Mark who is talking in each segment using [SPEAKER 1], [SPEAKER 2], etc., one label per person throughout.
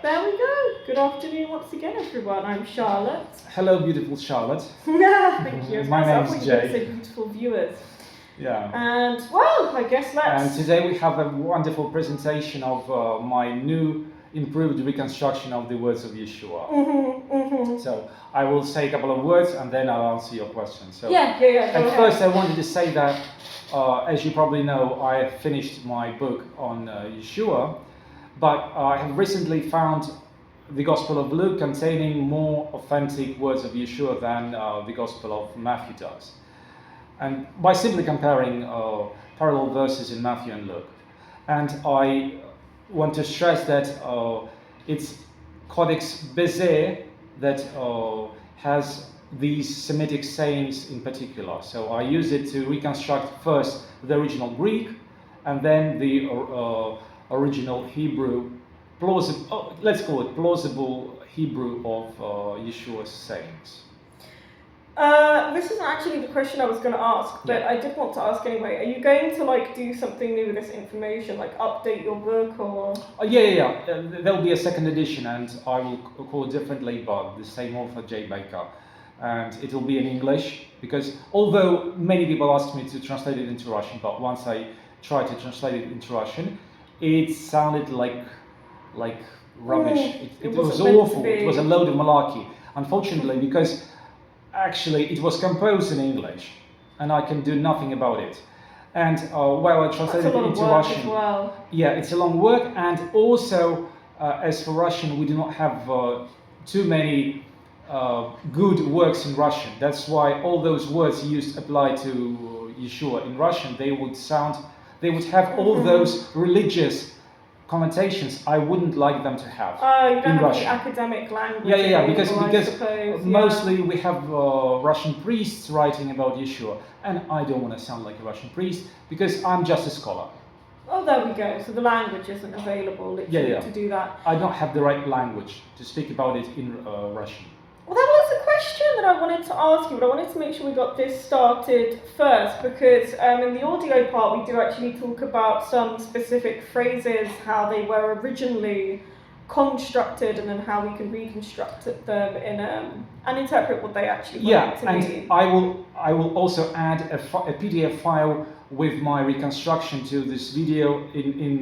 [SPEAKER 1] there we go. Good afternoon once again, everyone. I'm Charlotte.
[SPEAKER 2] Hello, beautiful Charlotte.
[SPEAKER 1] Thank you.
[SPEAKER 2] My name's Jay.
[SPEAKER 1] Say beautiful viewers.
[SPEAKER 2] Yeah.
[SPEAKER 1] And well, I guess let's.
[SPEAKER 2] And today we have a wonderful presentation of my new improved reconstruction of the words of Yeshua. So I will say a couple of words and then I'll answer your questions. So
[SPEAKER 1] yeah.
[SPEAKER 2] At first, I wanted to say that, as you probably know, I finished my book on Yeshua, but I have recently found the Gospel of Luke containing more authentic words of Yeshua than the Gospel of Matthew does. And by simply comparing parallel verses in Matthew and Luke. And I want to stress that it's Codex Bezer that has these Semitic sayings in particular. So I use it to reconstruct first the original Greek and then the original Hebrew, let's call it plausible Hebrew of Yeshua's sayings.
[SPEAKER 1] This isn't actually the question I was going to ask, but I did want to ask anyway. Are you going to do something new with this information, like update your book or?
[SPEAKER 2] Yeah. There'll be a second edition, and I will call it differently, but the same author, Jay Baker, and it will be in English because although many people asked me to translate it into Russian, but once I tried to translate it into Russian, it sounded like rubbish. It was awful. It was a load of malarkey. Unfortunately, because actually, it was composed in English, and I can do nothing about it. And while I translated it into Russian, it's a long work. And also, as for Russian, we do not have too many good works in Russian. That's why all those words used apply to Yeshua in Russian. They would have all those religious connotations I wouldn't like them to have
[SPEAKER 1] you don't
[SPEAKER 2] in
[SPEAKER 1] have
[SPEAKER 2] Russian.
[SPEAKER 1] the academic language.
[SPEAKER 2] Yeah, because
[SPEAKER 1] suppose,
[SPEAKER 2] mostly we have Russian priests writing about Yeshua, and I don't want to sound like a Russian priest because I'm just a scholar.
[SPEAKER 1] Oh, there we go. So the language isn't available literally to do that.
[SPEAKER 2] I don't have the right language to speak about it in Russian.
[SPEAKER 1] Well, that was a question that I wanted to ask you, but I wanted to make sure we got this started first because in the audio part we do actually talk about some specific phrases, how they were originally constructed, and then how we can reconstruct them in and interpret what they actually meant to be.
[SPEAKER 2] I will also add a PDF file with my reconstruction to this video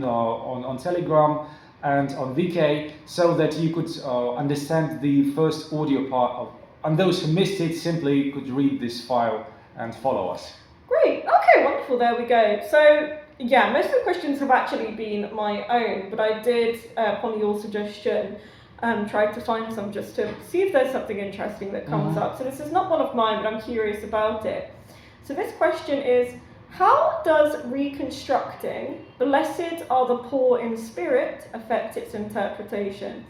[SPEAKER 2] on Telegram and on VK, so that you could understand the first audio part and those who missed it simply could read this file and follow us.
[SPEAKER 1] Great, okay, wonderful, there we go. So, yeah, most of the questions have actually been my own, but I did, upon your suggestion, try to find some just to see if there's something interesting that comes up. So this is not one of mine, but I'm curious about it. So this question is, how does reconstructing "blessed are the poor in spirit" affect its interpretation?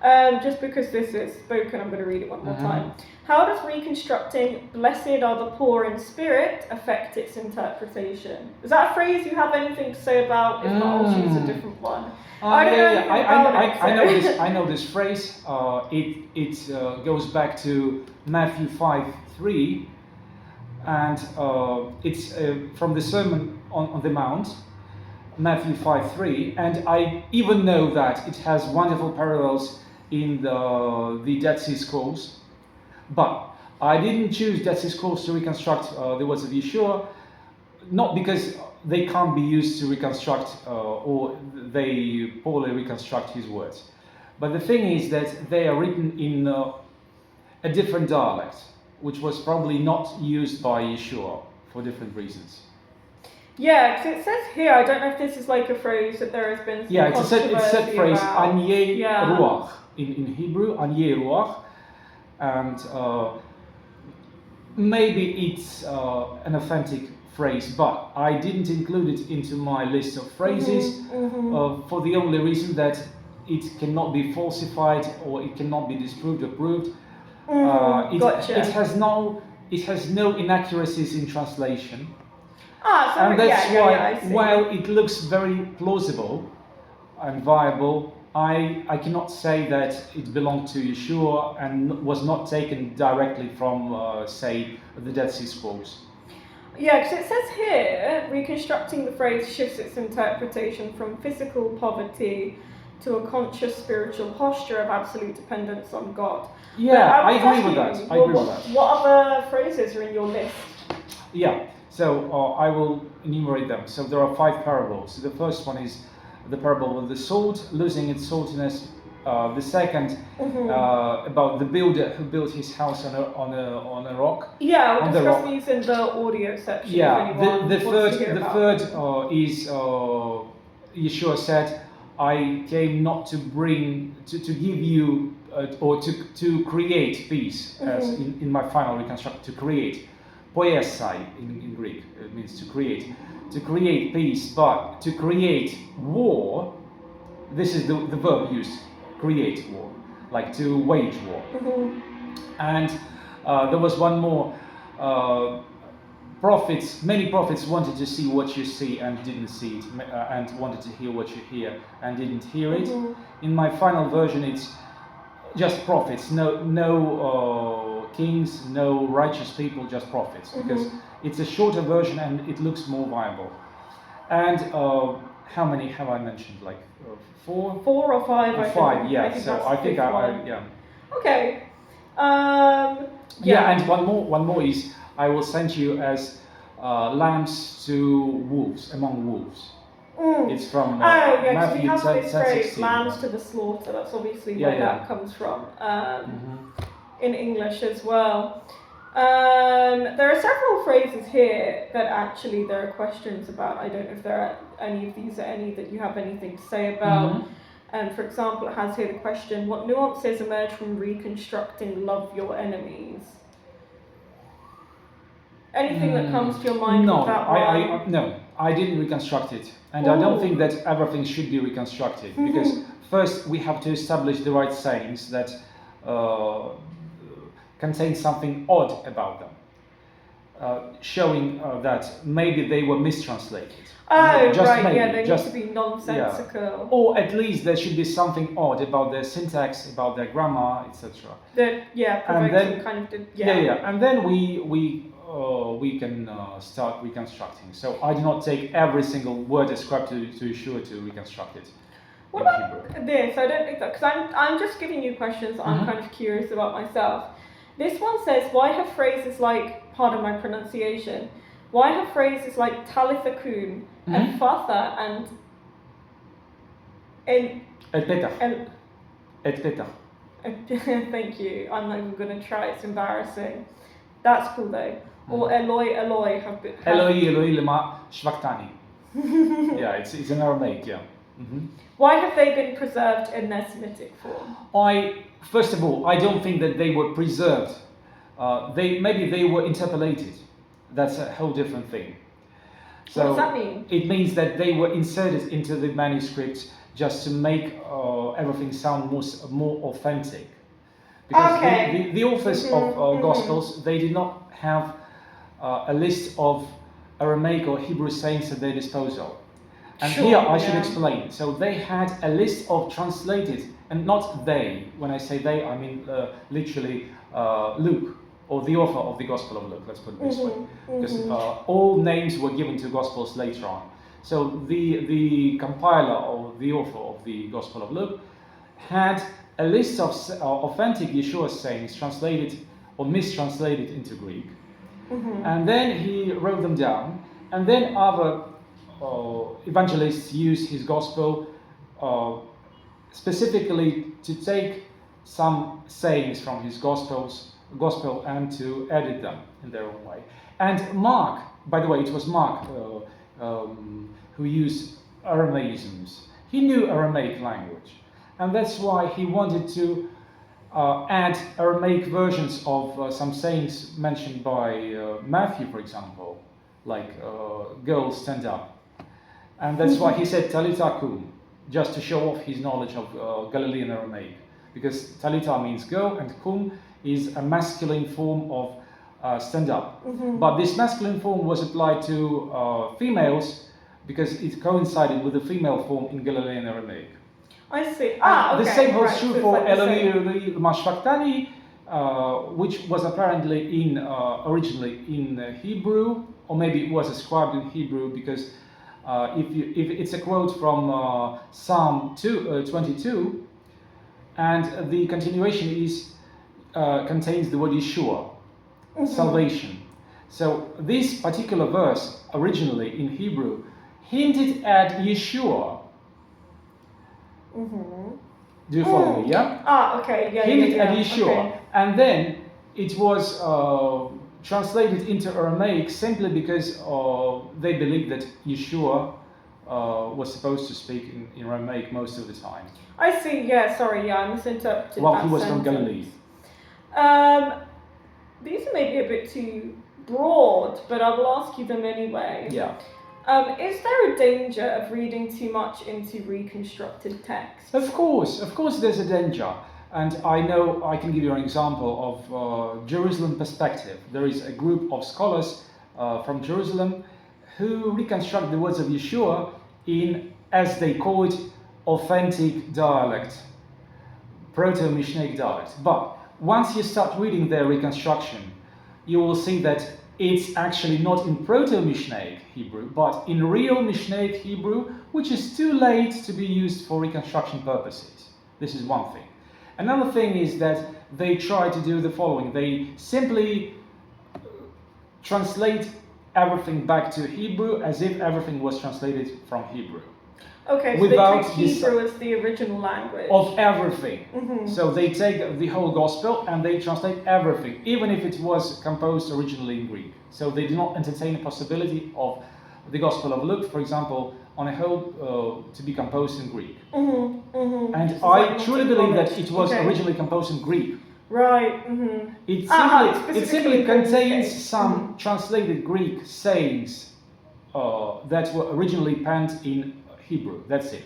[SPEAKER 1] Just because this is spoken, I'm going to read it one more time. How does reconstructing "blessed are the poor in spirit" affect its interpretation? Is that a phrase you have anything to say about? If not, I'll choose a different one.
[SPEAKER 2] I know this phrase. It goes back to Matthew 5:3. And it's from the Sermon on the Mount, Matthew 5:3, and I even know that it has wonderful parallels in the Dead Sea Scrolls, but I didn't choose Dead Sea Scrolls to reconstruct the words of Yeshua, not because they can't be used to reconstruct or they poorly reconstruct his words, but the thing is that they are written in a different dialect, which was probably not used by Yeshua for different reasons. Yeah, because
[SPEAKER 1] it says here, I don't know if this is like a phrase that there has been some
[SPEAKER 2] it's a set phrase, Anye Ruach, in Hebrew, Anye Ruach, and maybe it's an authentic phrase, but I didn't include it into my list of phrases for the only reason that it cannot be falsified or it cannot be disproved or proved. It has no inaccuracies in translation, and that's why while it looks very plausible and viable, I cannot say that it belonged to Yeshua and was not taken directly from say the Dead Sea Scrolls.
[SPEAKER 1] Yeah, because it says here, reconstructing the phrase shifts its interpretation from physical poverty to a conscious spiritual posture of absolute dependence on God.
[SPEAKER 2] Yeah, I
[SPEAKER 1] was
[SPEAKER 2] agree with
[SPEAKER 1] asking
[SPEAKER 2] that. I
[SPEAKER 1] you,
[SPEAKER 2] agree with that.
[SPEAKER 1] What other phrases are in your list?
[SPEAKER 2] Yeah, so I will enumerate them. So there are 5 parables. The first one is the parable of the salt losing its saltiness. The second about the builder who built his house on a rock.
[SPEAKER 1] Yeah, we'll
[SPEAKER 2] on the
[SPEAKER 1] discuss
[SPEAKER 2] rock.
[SPEAKER 1] these in the audio section.
[SPEAKER 2] Yeah,
[SPEAKER 1] if anyone
[SPEAKER 2] the
[SPEAKER 1] wants
[SPEAKER 2] third
[SPEAKER 1] to hear
[SPEAKER 2] the
[SPEAKER 1] about
[SPEAKER 2] third
[SPEAKER 1] them.
[SPEAKER 2] is Yeshua said, "I came not to bring to give you or to create peace," as in my final reconstruction, to create. Poiesai in Greek, it means to create peace, but to create war. This is the verb used, create war, like to wage war. And there was one more. Many prophets wanted to see what you see and didn't see it, and wanted to hear what you hear and didn't hear it. In my final version, it's just prophets, no kings, no righteous people, just prophets, because it's a shorter version and it looks more viable. And how many have I mentioned? Like 4?
[SPEAKER 1] 4 or 5, I
[SPEAKER 2] 5,
[SPEAKER 1] think.
[SPEAKER 2] yeah. So I think yeah.
[SPEAKER 1] Okay.
[SPEAKER 2] Yeah, and one more is I will send you as lambs to wolves, among wolves. It's from Matthew
[SPEAKER 1] we have
[SPEAKER 2] 10,
[SPEAKER 1] this
[SPEAKER 2] 10,
[SPEAKER 1] phrase,
[SPEAKER 2] 16.
[SPEAKER 1] lambs to the slaughter. That's obviously where that comes from in English as well. There are several phrases here that actually there are questions about. I don't know if there are any of these that you have anything to say about. For example, it has here the question, what nuances emerge from reconstructing love your enemies? Anything that comes to your mind with that one?
[SPEAKER 2] No, I didn't reconstruct it. And I don't think that everything should be reconstructed. Because first we have to establish the right sayings that contain something odd about them. Showing that maybe they were mistranslated.
[SPEAKER 1] Oh,
[SPEAKER 2] just
[SPEAKER 1] right,
[SPEAKER 2] maybe,
[SPEAKER 1] they need to be nonsensical.
[SPEAKER 2] Yeah. Or at least there should be something odd about their syntax, about their grammar, etc.
[SPEAKER 1] And then kind of
[SPEAKER 2] and then we can start reconstructing. So I do not take every single word ascribed to Yeshua to reconstruct it.
[SPEAKER 1] What about this? I don't think that, because I'm just giving you questions I'm kind of curious about myself. This one says, why have phrases like, pardon my pronunciation, why have phrases like Talitha Kum, and Fatha, and thank you, I'm not even going to try, it's embarrassing. That's cool though. Or Eloi, Eloi have been...
[SPEAKER 2] Eloi lema shvaktani. Yeah, it's an Aramaic, yeah.
[SPEAKER 1] Why have they been preserved in their Semitic form?
[SPEAKER 2] First of all, I don't think that they were preserved. Maybe they were interpolated. That's a whole different thing. So
[SPEAKER 1] what does that mean?
[SPEAKER 2] It means that they were inserted into the manuscripts just to make everything sound more authentic. Because the authors of Gospels, they did not have a list of Aramaic or Hebrew sayings at their disposal. And here I should explain. So they had a list of translated, and not they. When I say they, I mean literally Luke, or the author of the Gospel of Luke, let's put it this way. Because all names were given to Gospels later on. So the compiler or the author of the Gospel of Luke had a list of authentic Yeshua sayings translated or mistranslated into Greek. And then he wrote them down, and then other evangelists used his Gospel specifically to take some sayings from his Gospel and to edit them in their own way. And Mark, by the way, it was Mark who used Aramaisms. He knew Aramaic language, and that's why he wanted to add Aramaic versions of some sayings mentioned by Matthew, for example, like girls stand up. And that's why he said Talitha Kum, just to show off his knowledge of Galilean Aramaic. Because Talitha means go, and Kum is a masculine form of stand up. But this masculine form was applied to females because it coincided with the female form in Galilean Aramaic.
[SPEAKER 1] I see.
[SPEAKER 2] The same holds true for Eloi Mashvaktani, which was apparently originally in Hebrew, or maybe it was ascribed in Hebrew because If it's a quote from Psalm 22, and the continuation contains the word Yeshua, salvation. So this particular verse, originally in Hebrew, hinted at Yeshua. Do you follow me? Yeah.
[SPEAKER 1] Okay. Yeah.
[SPEAKER 2] Hinted at
[SPEAKER 1] yeah.
[SPEAKER 2] Yeshua,
[SPEAKER 1] Okay.
[SPEAKER 2] and then it was translated into Aramaic simply because they believed that Yeshua was supposed to speak in Aramaic most of the time.
[SPEAKER 1] I see. Yeah. Sorry. Yeah, I misinterpreted.
[SPEAKER 2] Well,
[SPEAKER 1] that
[SPEAKER 2] he was
[SPEAKER 1] sentence.
[SPEAKER 2] from Galilee.
[SPEAKER 1] These are maybe a bit too broad, but I will ask you them anyway.
[SPEAKER 2] Yeah.
[SPEAKER 1] Is there a danger of reading too much into reconstructed text?
[SPEAKER 2] Of course, there's a danger. And I know I can give you an example of Jerusalem perspective. There is a group of scholars from Jerusalem who reconstruct the words of Yeshua in, as they call it, authentic dialect, Proto-Mishnaic dialect. But once you start reading their reconstruction, you will see that it's actually not in Proto-Mishnaic Hebrew, but in real Mishnaic Hebrew, which is too late to be used for reconstruction purposes. This is one thing. Another thing is that they try to do the following. They simply translate everything back to Hebrew as if everything was translated from Hebrew.
[SPEAKER 1] Okay, so
[SPEAKER 2] without
[SPEAKER 1] they take Hebrew as the original language.
[SPEAKER 2] Of everything. So they take the whole gospel and they translate everything, even if it was composed originally in Greek. So they do not entertain the possibility of the Gospel of Luke, for example, on a whole to be composed in Greek. And I truly believe that it was originally composed in Greek.
[SPEAKER 1] Right.
[SPEAKER 2] It simply contains some translated Greek sayings that were originally penned in Hebrew. That's it.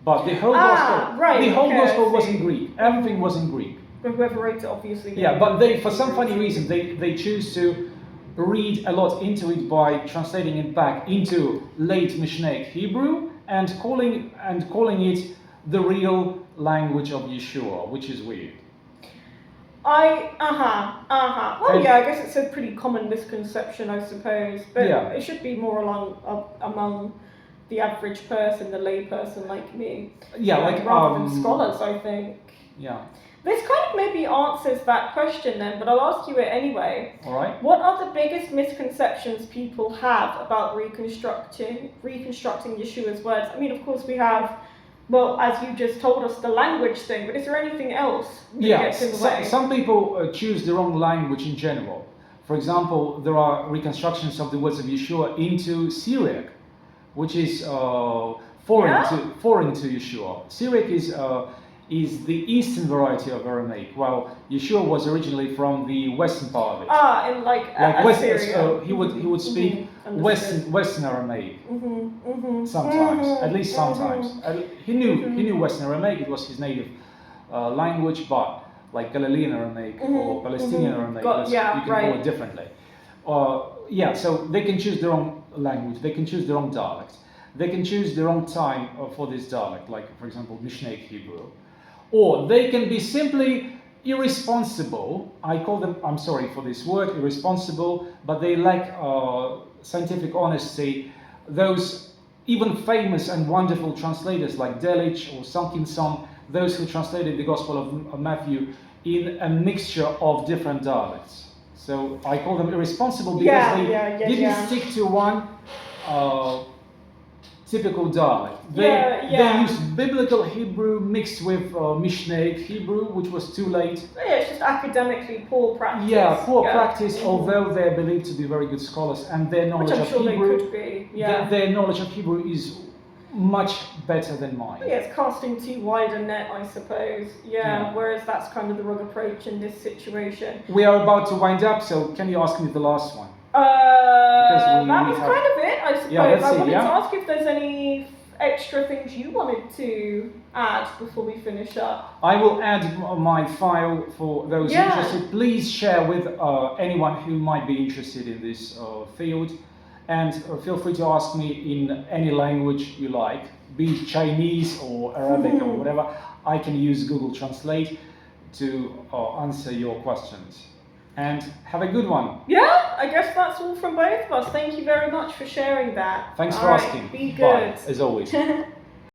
[SPEAKER 2] But the whole gospel was in Greek. Everything was in Greek.
[SPEAKER 1] But whoever wrote it, obviously.
[SPEAKER 2] Yeah, but they, for some funny reason, they choose to read a lot into it by translating it back into late Mishnaic Hebrew and calling it the real language of Yeshua, which is weird.
[SPEAKER 1] Well, yeah, I guess it's a pretty common misconception, I suppose. But it should be more among the average person, the lay person like me.
[SPEAKER 2] Yeah,
[SPEAKER 1] rather than scholars, I think.
[SPEAKER 2] Yeah.
[SPEAKER 1] This kind of maybe answers that question then, but I'll ask you it anyway.
[SPEAKER 2] All right.
[SPEAKER 1] What are the biggest misconceptions people have about reconstructing Yeshua's words? I mean, of course, we have, well, as you just told us, the language thing, but is there anything else that gets in the way?
[SPEAKER 2] Some people choose the wrong language in general. For example, there are reconstructions of the words of Yeshua into Syriac, which is foreign to Yeshua. Syriac is the eastern variety of Aramaic, while Yeshua was originally from the western part of it.
[SPEAKER 1] In Assyria.
[SPEAKER 2] He would speak Western Aramaic. Sometimes, at least sometimes. He knew Western Aramaic. It was his native language, but like Galilean Aramaic or Palestinian Aramaic, you can call it differently. So they can choose their own language. They can choose their own dialect. They can choose their own time for this dialect, like for example Mishnaic Hebrew. Or they can be simply irresponsible. I call them, I'm sorry for this word, irresponsible, but they lack scientific honesty. Those even famous and wonderful translators like Delitzsch or Sunkinson, those who translated the Gospel of Matthew in a mixture of different dialects. So I call them irresponsible because they didn't stick to one typical dialect. They used biblical Hebrew mixed with Mishnaic Hebrew, which was too late.
[SPEAKER 1] It's just academically poor practice.
[SPEAKER 2] Poor practice, although they're believed to be very good scholars and their knowledge of Hebrew,
[SPEAKER 1] they could be.
[SPEAKER 2] Their knowledge of Hebrew is much better than mine.
[SPEAKER 1] It's casting too wide a net, I suppose. Whereas that's kind of the wrong approach in this situation.
[SPEAKER 2] We are about to wind up, so can you ask me the last one?
[SPEAKER 1] That was kind of it, I suppose. I wanted to ask if there's any extra things you wanted to add before we finish up.
[SPEAKER 2] I will add my file for those interested. Please share with anyone who might be interested in this field. And feel free to ask me in any language you like, be it Chinese or Arabic or whatever. I can use Google Translate to answer your questions. And have a good one.
[SPEAKER 1] Yeah, I guess that's all from both of us. Thank you very much for sharing that.
[SPEAKER 2] Thanks
[SPEAKER 1] All
[SPEAKER 2] for
[SPEAKER 1] right,
[SPEAKER 2] asking.
[SPEAKER 1] be
[SPEAKER 2] Bye,
[SPEAKER 1] good.
[SPEAKER 2] as always.